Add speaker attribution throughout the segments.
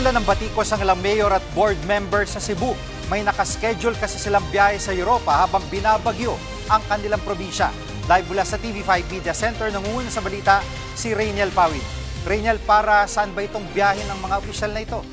Speaker 1: Nagdala ng batikos ang ilang mayor at board members sa Cebu. May nakaschedule kasi silang biyahe sa Europa habang binabagyo ang kanilang probinsya. Live mula sa TV5 Media Center, nangunguna sa balita si Rainiel Pawid. Rainiel, para saan ba itong biyahe ng mga opisyal na ito?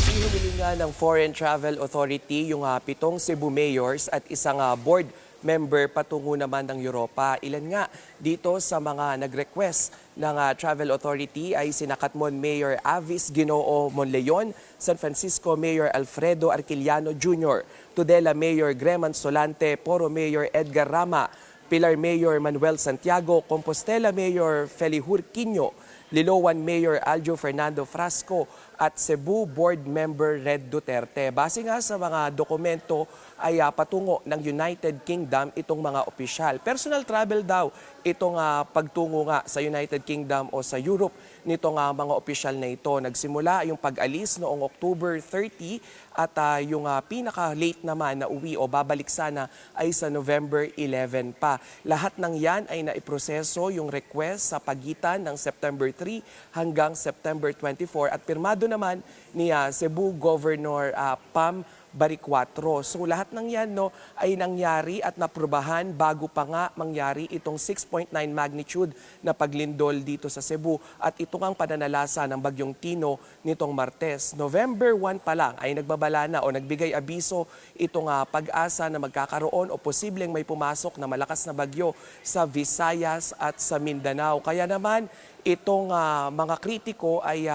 Speaker 2: Hinihilingan ng Foreign Travel Authority yung 7 Cebu mayors at isang board member patungo naman ng Europa. Ilan nga dito sa mga nag-request ng Travel Authority ay sina Catmon Mayor Avis Ginoo Monleon, San Francisco Mayor Alfredo Arquiliano Jr., Tudela Mayor Greman Solante, Poro Mayor Edgar Rama, Pilar Mayor Manuel Santiago, Compostela Mayor Felihur Quino, Liloan Mayor Aljo Fernando Frasco at Cebu Board Member Red Duterte. Base nga sa mga dokumento ay patungo ng United Kingdom itong mga opisyal. Personal travel daw itong pagtungo nga sa United Kingdom o sa Europe nitong mga opisyal na ito. Nagsimula yung pag-alis noong October 30 at yung pinaka-late naman na uwi o babalik sana ay sa November 11 pa. Lahat ng yan ay naiproseso yung request sa pagitan ng September 3 hanggang September 24 at pirmado naman ni Cebu Governor Pam Baricuatro. So lahat ng yan ay nangyari at naprubahan bago pa nga mangyari itong 6.9 magnitude na paglindol dito sa Cebu at ito ang pananalasa ng Bagyong Tino nitong Martes. November 1 pa lang ay nagbabala na o nagbigay abiso itong pag-asa na magkakaroon o posibleng may pumasok na malakas na bagyo sa Visayas at sa Mindanao. Kaya naman itong mga kritiko ay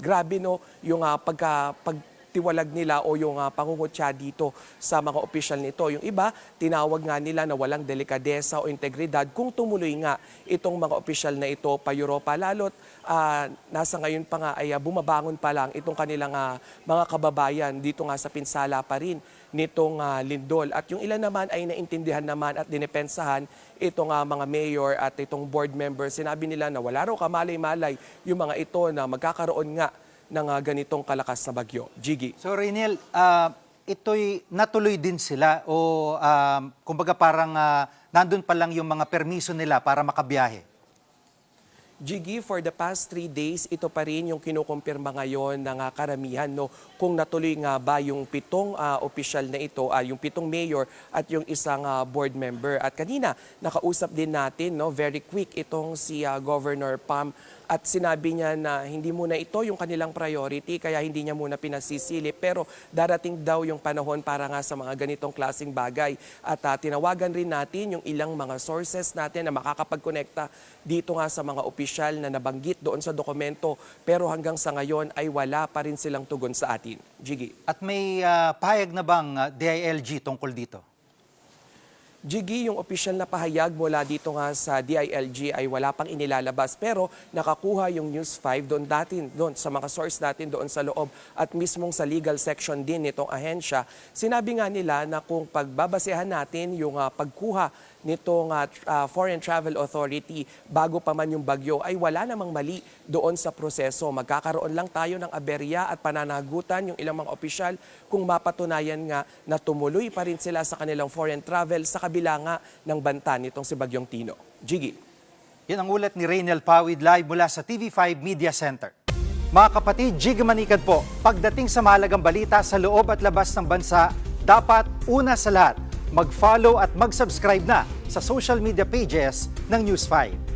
Speaker 2: grabe yung pagtiwalag nila o yung pangungutya dito sa mga opisyal nito. Yung iba, tinawag nga nila na walang delikadesa o integridad kung tumuloy nga itong mga opisyal na ito pa Europa. Lalo't nasa ngayon pa nga ay bumabangon pa lang itong kanilang mga kababayan dito nga sa pinsala pa rin nitong lindol. At yung ilan naman ay naintindihan naman at dinepensahan itong mga mayor at itong board members. Sinabi nila na wala raw kamalay-malay yung mga ito na magkakaroon nga ng ganitong kalakas na bagyo. Jiggy.
Speaker 1: So Rainiel, ito'y natuloy din sila o kumbaga parang nandun pa lang yung mga permiso nila para makabiyahe?
Speaker 2: Jiggy, for the past 3 days, ito pa rin yung kinukumpirma ngayon ng karamihan kung natuloy nga ba yung 7 opisyal na ito, yung 7 mayor at yung isang board member. At kanina, nakausap din natin, very quick itong si Governor Pam at sinabi niya na hindi muna ito yung kanilang priority kaya hindi niya muna pinasisilip pero darating daw yung panahon para nga sa mga ganitong klaseng bagay. At tinawagan rin natin yung ilang mga sources natin na makakapag-connecta dito nga sa mga opisyal na nabanggit doon sa dokumento pero hanggang sa ngayon ay wala pa rin silang tugon sa atin. Jiggy.
Speaker 1: At may pahayag na bang DILG tungkol dito?
Speaker 2: Jiggy, yung opisyal na pahayag mula dito nga sa DILG ay wala pang inilalabas pero nakakuha yung News 5 doon sa mga source natin doon sa loob at mismong sa legal section din nitong ahensya. Sinabi nga nila na kung pagbabasehan natin yung pagkuha nitong Foreign Travel Authority bago pa man yung bagyo ay wala namang mali doon sa proseso. Magkakaroon lang tayo ng aberya at pananagutan yung ilang mga opisyal kung mapatunayan nga na tumuloy pa rin sila sa kanilang foreign travel sa kabila nga ng banta nitong si Bagyong Tino. Jiggy.
Speaker 1: Yan ang ulat ni Rainiel Pawid live mula sa TV5 Media Center. Mga kapatid, Jiggy Manikad po. Pagdating sa mahalagang balita sa loob at labas ng bansa, dapat una sa lahat, mag-follow at mag-subscribe na sa social media pages ng News 5.